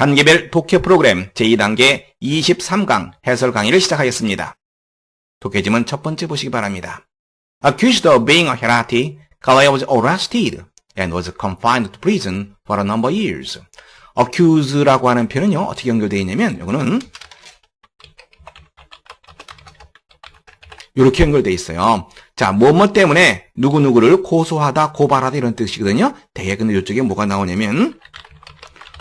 단계별 독해 프로그램 제2단계 23강 해설 강의를 시작하겠습니다. 독해지문 첫 번째 보시기 바랍니다. Accused of being a heretic, Galileo was arrested and was confined to prison for a number of years. accuse라고 하는 표현은요, 어떻게 연결되어 있냐면, 이거는 이렇게 연결되어 있어요. 자, 뭐뭐 때문에 누구누구를 고소하다, 고발하다 이런 뜻이거든요. 대개 근데 이쪽에 뭐가 나오냐면,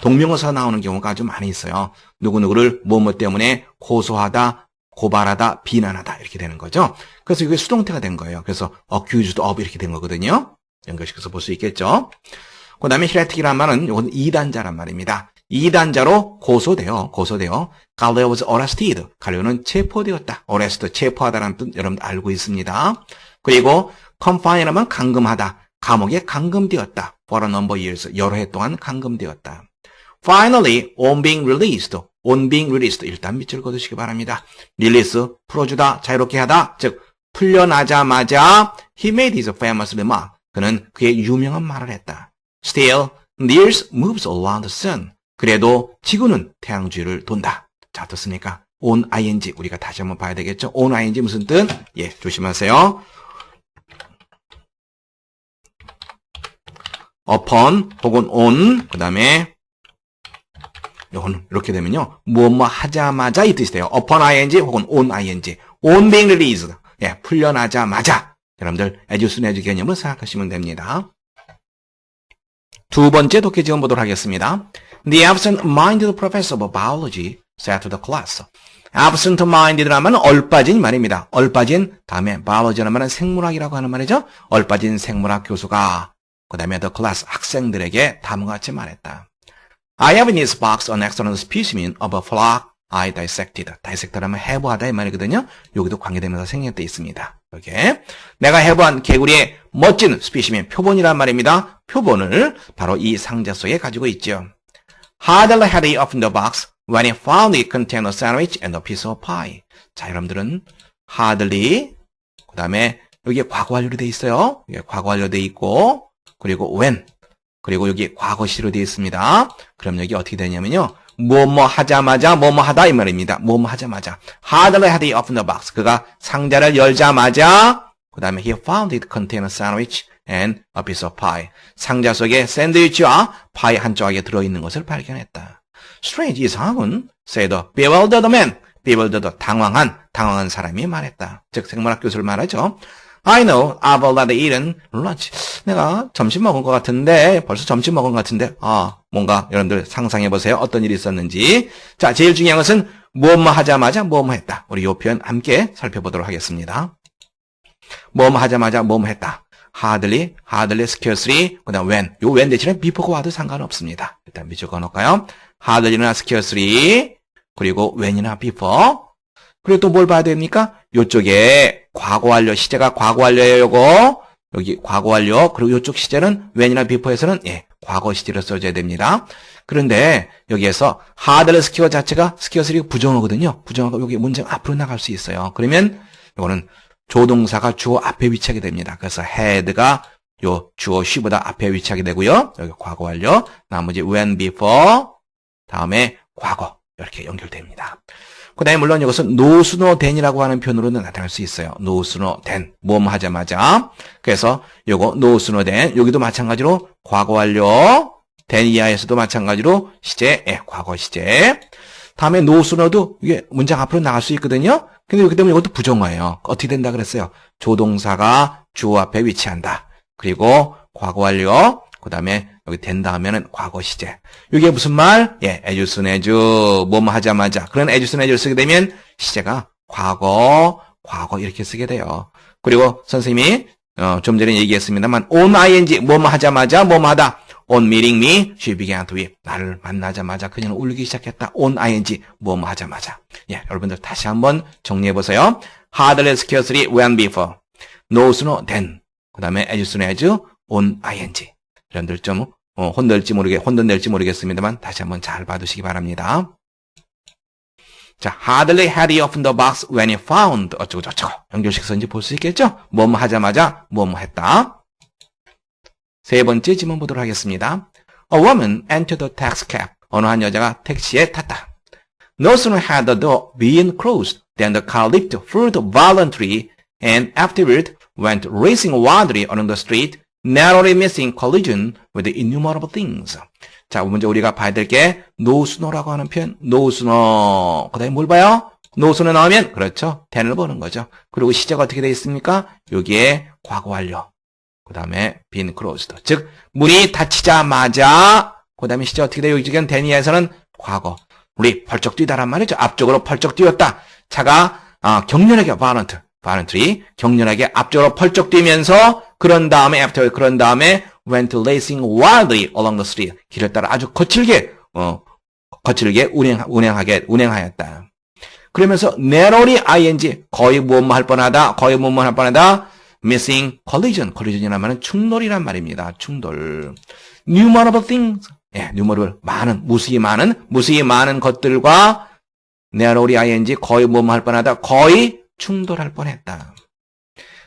동명어사 나오는 경우가 아주 많이 있어요. 누구누구를 뭐뭐 때문에 고소하다, 고발하다, 비난하다 이렇게 되는 거죠. 그래서 이게 수동태가 된 거예요. 그래서 accused of 이렇게 된 거거든요. 연결시켜서 볼 수 있겠죠. 그 다음에 heretic이라는 말은 이건 이단자란 말입니다. 이단자로 고소돼요. Galileo was arrested. 갈레오는 체포되었다. arrest, 체포하다라는 뜻 여러분들 알고 있습니다. 그리고 confine이라면 감금하다. 감옥에 감금되었다. for a number of years. 여러 해 동안 감금되었다. Finally, on being released. 일단 밑줄 그어두시기 바랍니다. release, 풀어주다, 자유롭게 하다. 즉, 풀려나자마자 he made his famous remark. 그는 그의 유명한 말을 했다. Still, the earth moves around the sun. 그래도 지구는 태양 주위를 돈다. 자, 어떻습니까? on ing. 우리가 다시 한번 봐야 되겠죠? on ing 무슨 뜻? 예, 조심하세요. upon 혹은 on. 그 다음에 이건 이렇게 되면요. 뭐뭐 하자마자 이 뜻이 돼요. upon ing 혹은 on ing. on being released. 예, 풀려나자마자. 여러분들 as soon as 개념을 생각하시면 됩니다. 두 번째 독해 지원 보도록 하겠습니다. The absent-minded professor of biology said to the class. absent-minded라면 얼빠진 말입니다. 얼빠진 다음에 biology라는 말은 생물학이라고 하는 말이죠. 얼빠진 생물학 교수가 그 다음에 the class 학생들에게 다음과 같이 말했다. I have in this box an external specimen of a flock I dissected. dissect라면 해부하다 이 말이거든요. 여기도 관계되면서 생략되어 있습니다. 이렇게 내가 해부한 개구리의 멋진 스피시멘 표본이란 말입니다. 표본을 바로 이 상자 속에 가지고 있죠. Hardly had he opened the box when he found it contained a sandwich and a piece of pie. 자, 여러분들은 hardly 그 다음에 여기에 과거 완료로 되어 있어요. 여기 과거 완료로 되어 있고 그리고 when 그리고 여기 과거 시로 되어 있습니다. 그럼 여기 어떻게 되냐면요. 뭐뭐 하자마자 뭐뭐 하다 이 말입니다. 뭐뭐 하자마자. Hardly had he opened the box. 그가 상자를 열자마자 그 다음에 he found it contained a sandwich and a piece of pie. 상자 속에 샌드위치와 파이 한 조각이 들어있는 것을 발견했다. Strange, 이상하군. said a bewildered man. bewildered, 당황한 사람이 말했다. 즉 생물학 교수를 말하죠. I know I've already eaten lunch. 내가 점심 먹은 것 같은데, 벌써 점심 먹은 것 같은데, 뭔가 여러분들 상상해보세요. 어떤 일이 있었는지. 자, 제일 중요한 것은 뭐뭐 하자마자 뭐뭐 했다. 우리 이 표현 함께 살펴보도록 하겠습니다. 뭐뭐 하자마자 뭐뭐 했다. hardly, scarcely, 그 다음 when. 요 when 대신에 before가 와도 상관없습니다. 일단 밑줄 그어놓을까요? hardly나 scarcely, 그리고 when이나 before. 그리고 또 뭘 봐야 됩니까? 요쪽에 과거 완료, 시제가 과거 완료예요, 요거. 여기 과거 완료. 그리고 요쪽 시제는 when이나 before에서는 예, 과거 시제로 써줘야 됩니다. 그런데 여기에서 hardly secure 자체가 scarcely 부정어거든요. 부정어가 여기 문장 앞으로 나갈 수 있어요. 그러면 이거는 조동사가 주어 앞에 위치하게 됩니다. 그래서 had가 요 주어 she보다 앞에 위치하게 되고요. 여기 과거 완료. 나머지 when, before, 다음에 과거 이렇게 연결됩니다. 그 다음에 물론 이것은 no sooner than이라고 하는 표현으로는 나타날 수 있어요. no sooner than, 뭐뭐 하자마자. 그래서 요거 no sooner than, 여기도 마찬가지로 과거 완료, than 이하에서도 마찬가지로 시제, 과거 시제. 다음에 no sooner도 이게 문장 앞으로 나갈 수 있거든요. 근데 여기 때문에 이것도 부정어예요. 어떻게 된다 그랬어요? 조동사가 주어 앞에 위치한다. 그리고 과거 완료, 그 다음에 여기 된다 하면은 과거 시제. 이게 무슨 말? 예, as soon as, 뭐뭐 하자마자. 그런 as soon as를 쓰게 되면 시제가 과거 이렇게 쓰게 돼요. 그리고 선생님이 좀 전에 얘기했습니다만 on ing, 뭐뭐 하자마자, 뭐뭐 하다. On meeting me, she began to weep. 나를 만나자마자 그녀는 울기 시작했다. On ing, 뭐뭐 하자마자. 예, 여러분들 다시 한번 정리해보세요. Hardly, scarcely, when, before. No sooner than. 그 다음에 as soon as, on ing. 여러분들 좀 혼돈될지 모르겠습니다만 다시 한번 잘 봐두시기 바랍니다. 자, hardly had he opened the box when he found 어쩌고저쩌고 연결식서 이제 볼 수 있겠죠? 뭐뭐 하자마자 뭐뭐 했다. 세 번째 지문 보도록 하겠습니다. A woman entered the taxicab 어느 한 여자가 택시에 탔다. No sooner had the door been closed than the car leaped through the violently and afterward went racing wildly along the street, narrowly missing collision with innumerable things. 자, 먼저 우리가 봐야 될 게 노스노라고 하는 표현. 노스노. 그 다음에 뭘 봐요? 노스노 나오면 그렇죠. ten을 보는 거죠. 그리고 시제가 어떻게 되어 있습니까? 여기에 과거 완료. 그 다음에 been closed. 즉 문이 닫히자마자 그 다음에 시제 어떻게 돼요? 여기 ten이에서는 과거. 우리 펄쩍 뛰다란 말이죠. 앞쪽으로 펄쩍 뛰었다. 차가 격렬하게 violently 격렬하게 앞쪽으로 펄쩍 뛰면서 그런 다음에 went racing wildly along the street. 길을 따라 아주 거칠게 운행하였다. 그러면서 narrowly ing 거의 무엇뭐 할 뻔하다. missing collision이란 말은 충돌이란 말입니다. 충돌. innumerable things. 예, numerable 무수히 많은 것들과 narrowly ing 거의 뭐뭐 할 뻔하다. 거의 충돌할 뻔했다.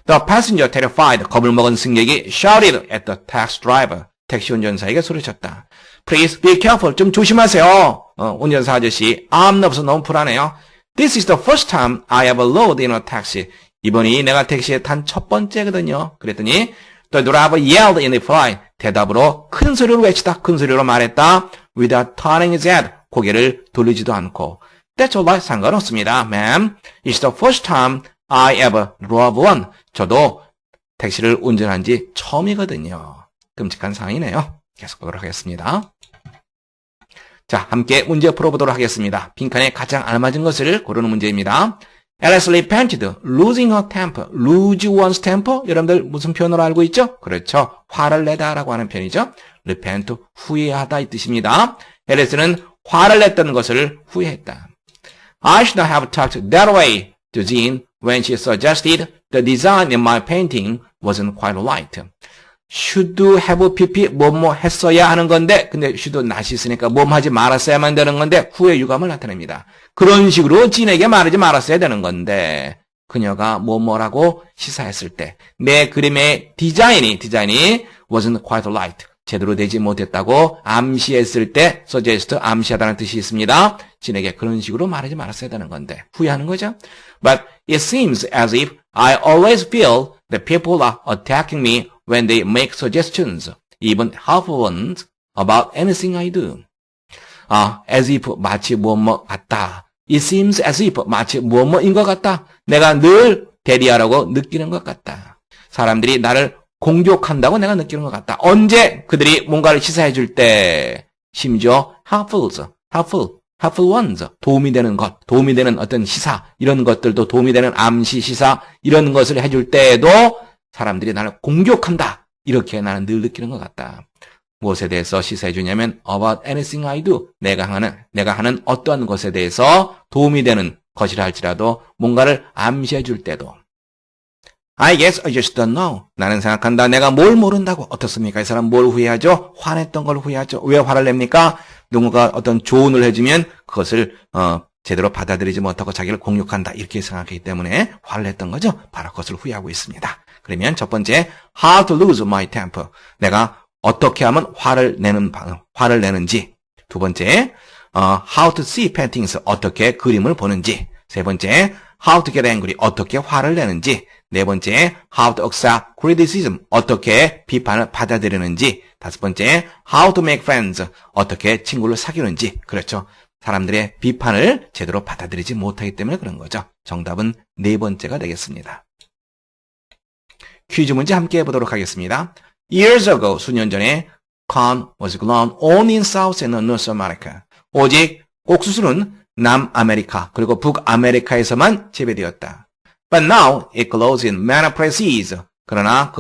The passenger terrified 겁을 먹은 승객이 shouted at the taxi driver. 택시 운전사에게 소리쳤다. Please be careful. 좀 조심하세요. 운전사 아저씨. 암 없어 너무 불안해요. This is the first time I ever rode in a taxi. 이번이 내가 택시에 탄 첫 번째거든요. 그랬더니 The driver yelled in reply. 대답으로 큰 소리로 외치다. 큰 소리로 말했다. Without turning his head. 고개를 돌리지도 않고. That's all right. 상관없습니다. Ma'am. It's the first time I ever drove one. 저도 택시를 운전한 지 처음이거든요. 끔찍한 상황이네요. 계속 보도록 하겠습니다. 자, 함께 문제 풀어보도록 하겠습니다. 빈칸에 가장 알맞은 것을 고르는 문제입니다. Alice repented, losing her temper. lose one's temper? 여러분들 무슨 표현으로 알고 있죠? 그렇죠. 화를 내다라고 하는 표현이죠. repent, 후회하다 이 뜻입니다. 앨리스는 화를 냈던 것을 후회했다. I should have talked that way to Jean when she suggested the design in my painting wasn't quite right. should have pp 뭐뭐 했어야 하는 건데 근데 should not이 있으니까 뭐뭐 하지 말았어야만 되는 건데 후회 유감을 나타냅니다. 그런 식으로 진에게 말하지 말았어야 되는 건데 그녀가 뭐뭐라고 시사했을 때 내 그림의 디자인이 wasn't quite right. 제대로 되지 못했다고 암시했을 때 suggest 암시하다는 뜻이 있습니다. 진에게 그런 식으로 말하지 말았어야 되는 건데 후회하는 거죠. But it seems as if I always feel that people are attacking me when they make suggestions, even helpful ones, about anything I do. as if 마치 뭐뭐 같다. It seems as if 마치 뭐뭐인 것 같다. 내가 늘 대리하라고 느끼는 것 같다. 사람들이 나를 공격한다고 내가 느끼는 것 같다. 언제 그들이 뭔가를 시사해 줄 때, 심지어 helpful ones, 도움이 되는 것, 도움이 되는 어떤 시사, 이런 것들도 도움이 되는 암시, 시사, 이런 것을 해줄 때에도 사람들이 나를 공격한다. 이렇게 나는 늘 느끼는 것 같다. 무엇에 대해서 시사해 주냐면 about anything I do. 내가 하는 어떠한 것에 대해서 도움이 되는 것이라 할지라도 뭔가를 암시해 줄 때도 I guess I just don't know. 나는 생각한다. 내가 뭘 모른다고. 어떻습니까? 이 사람 뭘 후회하죠? 화냈던 걸 후회하죠. 왜 화를 냅니까? 누군가 어떤 조언을 해주면 그것을 제대로 받아들이지 못하고 자기를 공격한다. 이렇게 생각하기 때문에 화를 냈던 거죠. 바로 그것을 후회하고 있습니다. 그러면 첫 번째, how to lose my temper. 내가 어떻게 하면 화를 내는지. 두 번째, how to see paintings. 어떻게 그림을 보는지. 세 번째, how to get angry. 어떻게 화를 내는지. 네 번째, how to accept criticism. 어떻게 비판을 받아들이는지. 다섯 번째, how to make friends. 어떻게 친구를 사귀는지. 그렇죠. 사람들의 비판을 제대로 받아들이지 못하기 때문에 그런 거죠. 정답은 네 번째가 되겠습니다. 퀴즈 문제 함께 해보도록 하겠습니다. Years ago, 수년 전에 corn was grown only in South and North America. 오직 옥수수는 남아메리카 그리고 북아메리카에서만 재배되었다. But now it grows in many places. 그러나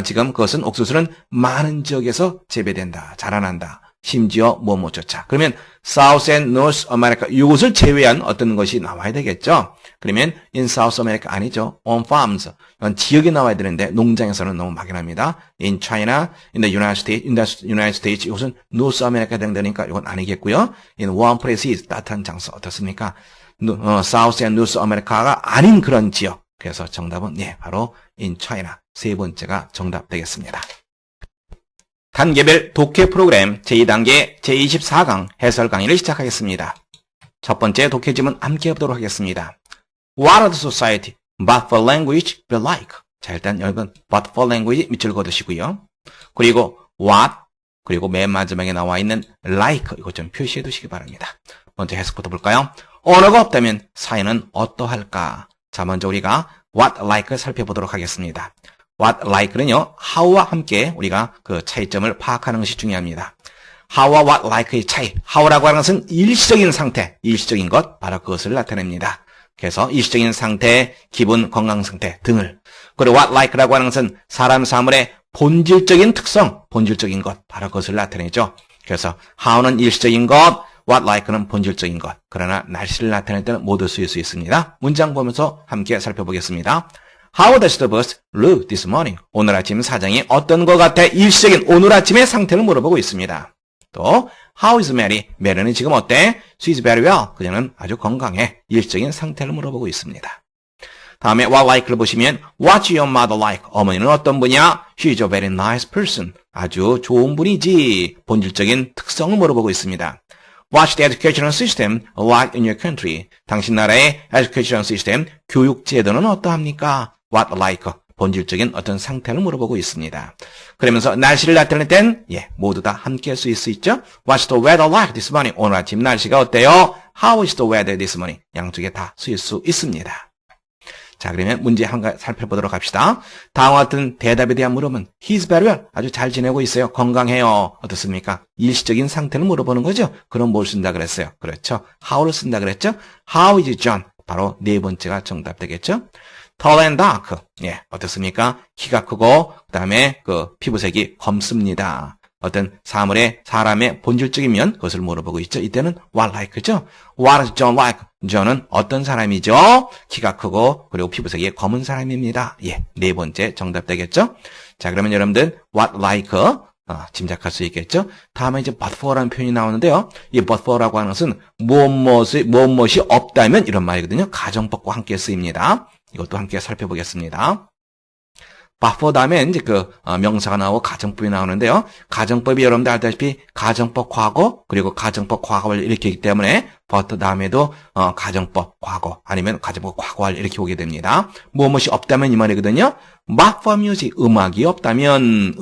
지금 그것은 옥수수는 많은 지역에서 재배된다. 자라난다. 심지어 뭐뭐조차. 그러면 South and North America 이것을 제외한 어떤 것이 나와야 되겠죠. 그러면 in South America 아니죠. On farms. 이건 지역이 나와야 되는데 농장에서는 너무 막연합니다. In China, in the United States 이것은 North America 해당되니까 이건 아니겠고요. In one place 따뜻한 장소 어떻습니까? South and North America가 아닌 그런 지역. 그래서 정답은 바로 in China 세 번째가 정답 되겠습니다. 단계별 독해 프로그램 제2단계 제24강 해설 강의를 시작하겠습니다. 첫 번째 독해 지문 함께 해보도록 하겠습니다. What are the society but for language be like? 자, 일단 여러분 but for language 밑줄 그어두시고요. 그리고 what 그리고 맨 마지막에 나와 있는 like 이거 좀 표시해 두시기 바랍니다. 먼저 해석부터 볼까요? 언어가 없다면 사회는 어떠할까? 자, 먼저 우리가 what like를 살펴보도록 하겠습니다. what like는요, how와 함께 우리가 그 차이점을 파악하는 것이 중요합니다. how와 what like의 차이, how라고 하는 것은 일시적인 상태, 일시적인 것, 바로 그것을 나타냅니다. 그래서 일시적인 상태, 기분, 건강 상태 등을. 그리고 what like라고 하는 것은 사람 사물의 본질적인 특성, 본질적인 것, 바로 그것을 나타내죠. 그래서 how는 일시적인 것, what like는 본질적인 것. 그러나 날씨를 나타낼 때는 모두 쓰일 수 있습니다. 문장 보면서 함께 살펴보겠습니다. How does the bus look this morning? 오늘 아침 사장이 어떤 것 같아? 일시적인 오늘 아침의 상태를 물어보고 있습니다. 또 How is Mary? 메리는 지금 어때? She's very well. 그녀는 아주 건강해. 일시적인 상태를 물어보고 있습니다. 다음에 what like를 보시면 What's your mother like? 어머니는 어떤 분이야? She's a very nice person. 아주 좋은 분이지. 본질적인 특성을 물어보고 있습니다. What's the educational system like in your country? 당신 나라의 educational system, 교육 제도는 어떠합니까? What like? 본질적인 어떤 상태를 물어보고 있습니다. 그러면서 날씨를 나타낼 땐 모두 다 함께 할 수 있죠. What's the weather like this morning? 오늘 아침 날씨가 어때요? How is the weather this morning? 양쪽에 다 쓰일 수 있습니다. 자, 그러면 문제 한 가지 살펴보도록 합시다. 다음과 같은 대답에 대한 물음은 He's very well. 아주 잘 지내고 있어요. 건강해요. 어떻습니까? 일시적인 상태를 물어보는 거죠. 그럼 뭘 쓴다 그랬어요? 그렇죠. How를 쓴다 그랬죠. How is John? 바로 네 번째가 정답 되겠죠. Tall and dark. 어떻습니까? 키가 크고 그다음에 그 피부색이 검습니다. 어떤 사람의 본질적인 면 그것을 물어보고 있죠. 이때는 what like죠. What is John like? John은 어떤 사람이죠? 키가 크고 그리고 피부색이 검은 사람입니다. 네 번째 정답 되겠죠. 자, 그러면 여러분들 what like 짐작할 수 있겠죠. 다음에 이제 but for라는 표현이 나오는데요. 이 but for라고 하는 것은 무엇이 없다면 이런 말이거든요. 가정법과 함께 쓰입니다. 이것도 함께 살펴보겠습니다. but for 다음에 이제 명사가 나오고 가정법이 나오는데요. 가정법이 여러분들 알다시피 가정법 과거 그리고 가정법 과거를 일으키기 때문에 but 다음에도 가정법 과거 아니면 가정법 과거를 이렇게 오게 됩니다. 무엇이 없다면 이 말이거든요. but for music 음악이 없다면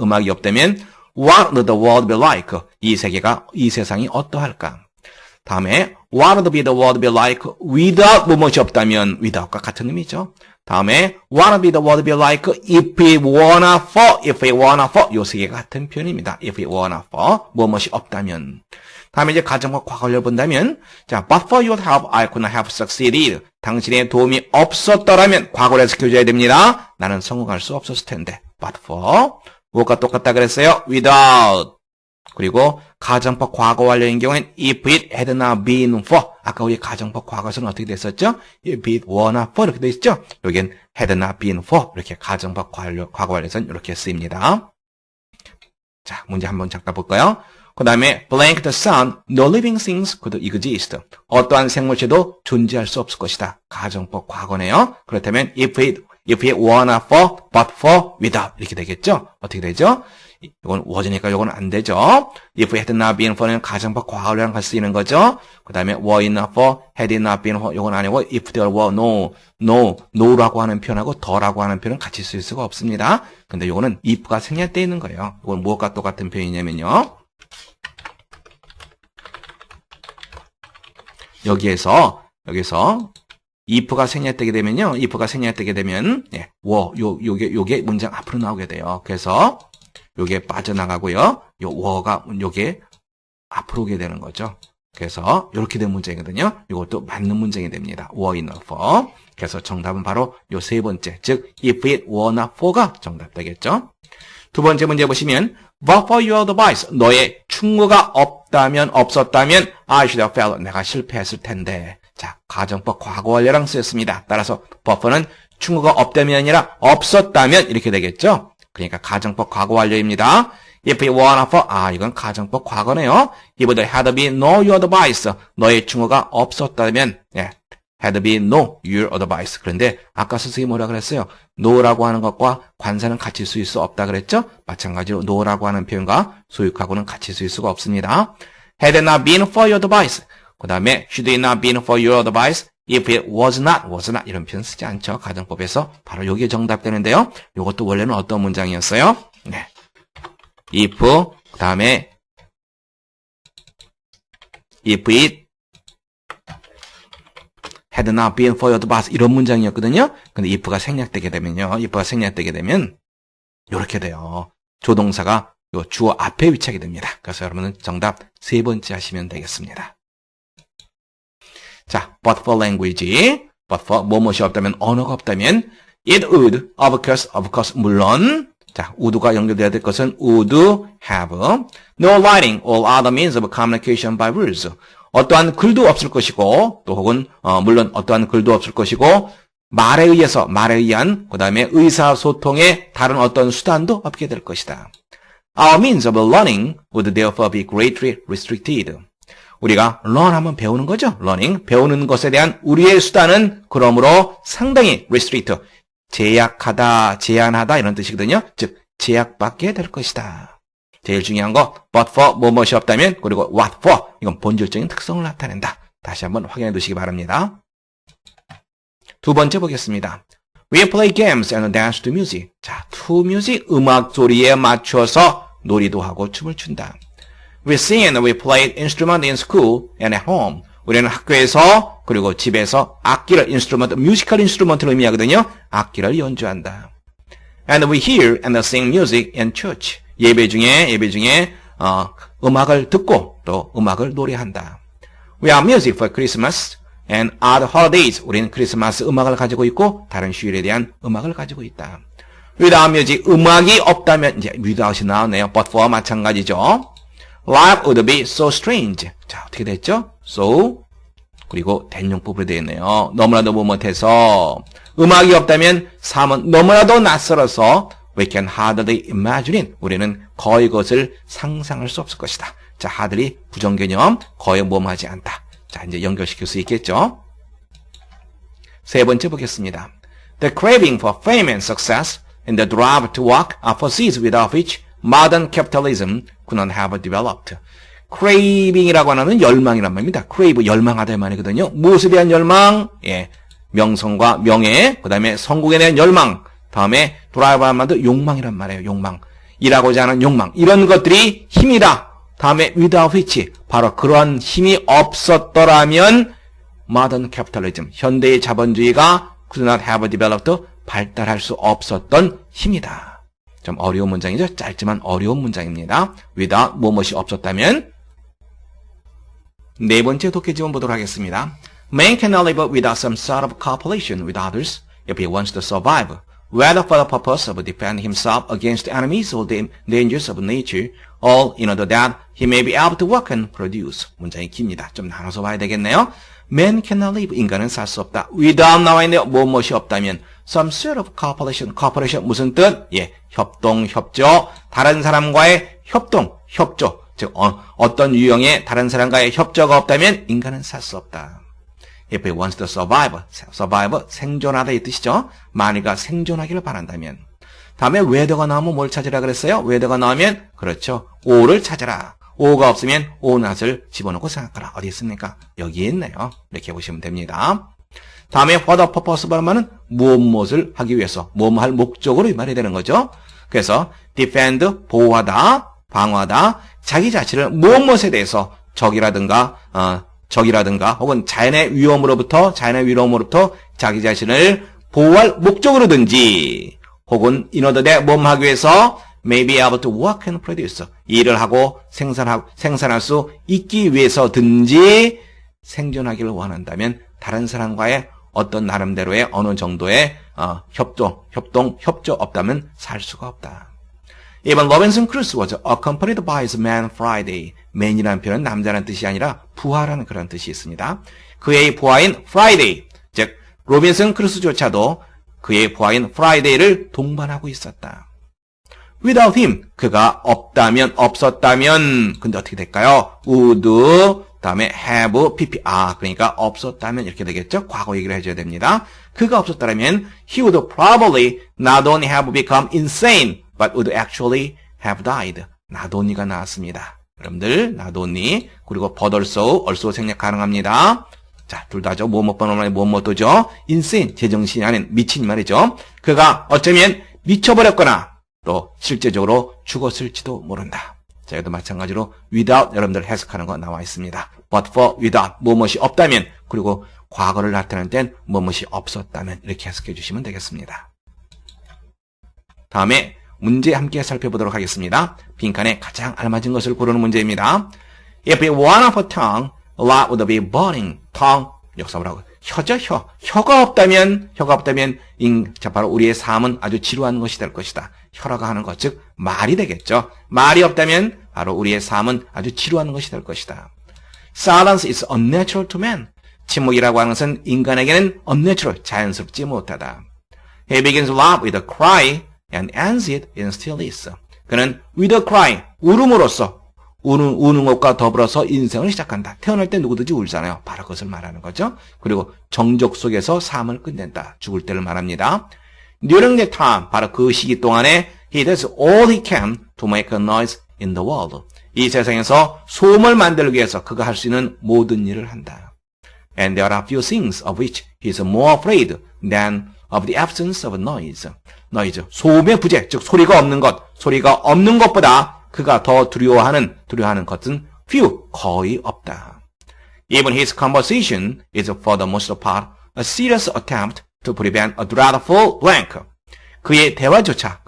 what would the world be like? 이 세상이 어떠할까? 다음에 what would the world be like without 무엇이 없다면 without과 같은 의미죠. 다음에 what would the world be like if it weren't for 요 세 개가 같은 표현입니다. if it weren't for 무엇이 없다면. 다음에 이제 가정과 과거를 본다면 자, but for your help I could not have succeeded. 당신의 도움이 없었더라면 과거를 해석해줘야 됩니다. 나는 성공할 수 없었을 텐데. but for 무엇과 똑같다 그랬어요? without. 그리고 가정법 과거 완료인 경우엔 if it had not been for. 아까 우리 가정법 과거에서는 어떻게 됐었죠? if it were not for 이렇게 돼 있죠? 여긴 had not been for. 이렇게 가정법 과거 완료에서는 이렇게 쓰입니다. 자, 문제 한번 잠깐 볼까요? 그 다음에 blank the sun, no living things could exist. 어떠한 생물체도 존재할 수 없을 것이다. 가정법 과거네요. 그렇다면 if it were not for, but for, without 이렇게 되겠죠? 어떻게 되죠? 이건 was니까 이건 안 되죠. if it had not been for는 가정법 과거랑 같이 쓰이는 거죠. 그 다음에 were it not for, had it not been for 이건 아니고 if there were no라고 하는 표현하고 the라고 하는 표현은 같이 쓸 수가 없습니다. 근데 이거는 if가 생략되어 있는 거예요. 이건 무엇과 똑같은 표현이냐면요. 여기서 if가 생략되게 되면요. 요게 문장 앞으로 나오게 돼요. 그래서 요게 빠져나가고요. 요게 앞으로 오게 되는 거죠. 그래서 이렇게 된 문장이거든요. 이것도 맞는 문장이 됩니다. were it not for. 그래서 정답은 바로 요 세 번째, 즉 if it were not for가 정답 되겠죠. 두 번째 문제 보시면 but for your advice, 너의 충고가 없었다면 I should have failed. 내가 실패했을 텐데. 자, 가정법 과거 완료랑 쓰였습니다. 따라서 but for는 충고가 없다면이 아니라 없었다면 이렇게 되겠죠. 그러니까 가정법 과거 완료입니다. If it were not for, 이건 가정법 과거네요. If there had been no your advice, 너의 충고가 없었다면, had been no your advice. 그런데 아까 선생님이 뭐라 그랬어요? no라고 하는 것과 관사는 같이 쓰일 수 없다 그랬죠? 마찬가지로 no라고 하는 표현과 소유하고는 같이 쓰일 수가 없습니다. had it not been for your advice. 그 다음에 should it not been for your advice. if it was not 이런 표현 쓰지 않죠. 가정법에서 바로 여기에 정답되는데요. 이것도 원래는 어떤 문장이었어요? 네. if 그 다음에 if it had not been for your advice 이런 문장이었거든요. 근데 if가 생략되게 되면요. if가 생략되게 되면 이렇게 돼요. 조동사가 요 주어 앞에 위치하게 됩니다. 그래서 여러분은 정답 세 번째 하시면 되겠습니다. 자, but for language, but for 뭐뭇이 없다면 언어가 없다면 it would, of course 물론 자, would가 연결돼야 될 것은 would have no writing or other means of communication by words. 어떠한 글도 없을 것이고 또 혹은 물론 어떠한 글도 없을 것이고 말에 의한 그 다음에 의사소통의 다른 어떤 수단도 없게 될 것이다. Our means of learning would therefore be greatly restricted. 우리가 learn하면 배우는 거죠. learning, 배우는 것에 대한 우리의 수단은 그러므로 상당히 restrict, 제약하다, 제한하다 이런 뜻이거든요. 즉 제약받게 될 것이다. 제일 중요한 거 but for 뭐뭇이 없다면 그리고 what for 이건 본질적인 특성을 나타낸다. 다시 한번 확인해 두시기 바랍니다. 두 번째 보겠습니다. We play games and dance to music. 자, to music 음악 소리에 맞춰서 놀이도 하고 춤을 춘다. We sing and we play instrument in school and at home. 우리는 학교에서 그리고 집에서 악기를 instrument, musical instrument를 의미하거든요. 악기를 연주한다. And we hear and sing music in church. 예배 중에 음악을 듣고 또 음악을 노래한다. We have music for Christmas and other holidays. 우리는 크리스마스 음악을 가지고 있고 다른 휴일에 대한 음악을 가지고 있다. Without music, 음악이 없다면 이제 without이 나오네요. But for 마찬가지죠. Life would be so strange. 자, 어떻게 됐죠? So 그리고 대용법으로 되어 있네요. 너무나도 못해서 음악이 없다면 삶은 너무나도 낯설어서 we can hardly imagine it. 우리는 거의 그것을 상상할 수 없을 것이다. 자, hardly 부정개념, 거의 뭐하지 않다. 자, 이제 연결시킬 수 있겠죠? 세 번째 보겠습니다. The craving for fame and success and the drive to work are forces without which modern capitalism could not have developed. craving이라고 하는 열망이란 말입니다. crave, 열망하다 이 말이거든요. 무엇에 대한 열망? 예, 명성과 명예, 그 다음에 성공에 대한 열망, 다음에 drive 하는 말도 욕망이란 말이에요. 욕망. 일하고자 하는 욕망. 이런 것들이 힘이다. 다음에 without which, 바로 그러한 힘이 없었더라면 modern capitalism, 현대의 자본주의가 could not have developed, 발달할 수 없었던 힘이다. 좀 어려운 문장이죠. 짧지만 어려운 문장입니다. without 무엇이 없었다면. 네 번째 독해 지문 보도록 하겠습니다. Man cannot live without some sort of cooperation with others if he wants to survive, whether for the purpose of defending himself against enemies or the dangers of nature, all in order that he may be able to work and produce. 문장이 깁니다. 좀 나눠서 봐야 되겠네요. Man cannot live, 인간은 살 수 없다. without 나와 있는데 무엇이 없다면 some sort of cooperation, cooperation 무슨 뜻? 예, 협동, 협조, 다른 사람과의 협동, 협조. 즉 어떤 유형의 다른 사람과의 협조가 없다면 인간은 살 수 없다. If he wants to survive, 생존하다 이 뜻이죠. 만일가 생존하기를 바란다면. 다음에 whether가 나오면 뭘 찾으라 그랬어요? whether가 나오면 그렇죠. O를 찾아라. O가 없으면 O not을 집어넣고 생각하라. 어디 있습니까? 여기에 있네요. 이렇게 보시면 됩니다. 다음에 for the purpose 말은 무엇을 하기 위해서, 무엇할 목적으로 이 말이 되는 거죠. 그래서 defend, 보호하다, 방어하다, 자기 자신을 무엇에 대해서 적이라든가 혹은 자연의 위험으로부터 자기 자신을 보호할 목적으로든지 혹은 in order that 하기 위해서 may be able to work and produce, 일을 하고 생산할 수 있기 위해서든지 생존하기를 원한다면 다른 사람과의 어떤 나름대로의 어느 정도의 협조 없다면 살 수가 없다. Even Robinson Crusoe was accompanied by his man Friday. man이라는 표현은 남자라는 뜻이 아니라 부하라는 그런 뜻이 있습니다. 그의 부하인 Friday, 즉 로빈슨 크루소조차도 그의 부하인 Friday를 동반하고 있었다. Without him, 그가 없었다면 근데 어떻게 될까요? would 다음에 have, pp, 그러니까 없었다면 이렇게 되겠죠? 과거 얘기를 해줘야 됩니다. 그가 없었다면 he would probably not only have become insane, but would actually have died. not only가 나왔습니다. 여러분들, not only, 그리고 but also 생략 가능합니다. 자, 둘 다죠. 뭐뭐 번호만에 뭐뭐도죠. insane, 제정신이 아닌 미친 말이죠. 그가 어쩌면 미쳐버렸거나 또 실제적으로 죽었을지도 모른다. 자, 여기도 마찬가지로 without 여러분들 해석하는 거 나와 있습니다. but for without 무엇이 없다면 그리고 과거를 나타낼 땐 무엇이 없었다면 이렇게 해석해 주시면 되겠습니다. 다음에 문제 함께 살펴보도록 하겠습니다. 빈칸에 가장 알맞은 것을 고르는 문제입니다. If one of a tongue, light would be burning. tongue, 역사보라고. 혀죠, 혀. 혀가 없다면, 자, 바로 우리의 삶은 아주 지루한 것이 될 것이다. 혀라고 하는 것, 즉, 말이 되겠죠. 말이 없다면, 바로 우리의 삶은 아주 지루한 것이 될 것이다. Silence is unnatural to man. 침묵이라고 하는 것은 인간에게는 unnatural, 자연스럽지 못하다. He begins love with a cry and ends it in stillness. 그는 with a cry, 울음으로써 우는 것과 더불어서 인생을 시작한다. 태어날 때 누구든지 울잖아요. 바로 그것을 말하는 거죠. 그리고 정적 속에서 삶을 끝낸다. 죽을 때를 말합니다. During that time, 바로 그 시기 동안에 he does all he can to make a noise in the world. 이 세상에서 소음을 만들기 위해서 그가 할 수 있는 모든 일을 한다. And there are few things of which he is more afraid than of the absence of noise. noise, 소음의 부재, 즉 소리가 없는 것, 소리가 없는 것보다 그가 더 두려워하는 것은 few, 거의 없다. Even his conversation is for the most part a serious attempt to prevent a dreadful blank. 그의 대화조차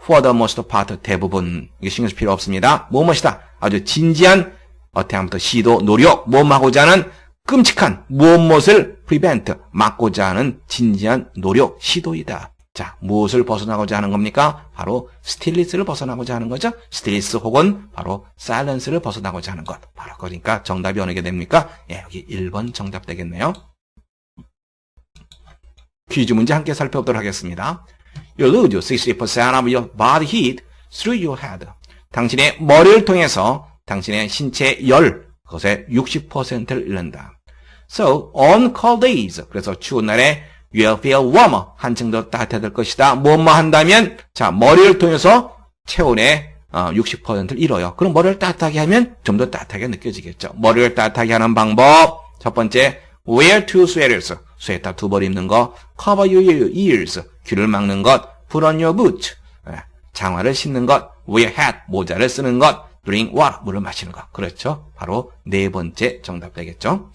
for the most part 대부분, 이게 신경 쓸 필요 없습니다. 무엇이다? 아주 진지한 attempt, 시도, 노력, 모험하고자 하는 끔찍한 무엇을 prevent, 막고자 하는 진지한 노력, 시도이다. 자, 무엇을 벗어나고자 하는 겁니까? 바로 stillness를 벗어나고자 하는 거죠. stillness 혹은 바로 silence를 벗어나고자 하는 것. 바로 그러니까 정답이 어느 게 됩니까? 예, 여기 1번 정답 되겠네요. 퀴즈 문제 함께 살펴보도록 하겠습니다. You lose 60% of your body heat through your head. 당신의 머리를 통해서 당신의 신체 열, 그것의 60%를 잃는다. So, on cold days, 그래서 추운 날에 you will feel warmer, 한층 더 따뜻해질 것이다. 뭐뭐 한다면, 자, 머리를 통해서 체온의 60%를 잃어요. 그럼 머리를 따뜻하게 하면 좀 더 따뜻하게 느껴지겠죠. 머리를 따뜻하게 하는 방법, 첫 번째, wear two sweaters, 스웨터 두 벌 입는 거, cover your ears, 귀를 막는 것, put on your boots, 장화를 신는 것, wear hat, 모자를 쓰는 것, drink water, 물을 마시는 것. 그렇죠. 바로 네 번째 정답 되겠죠.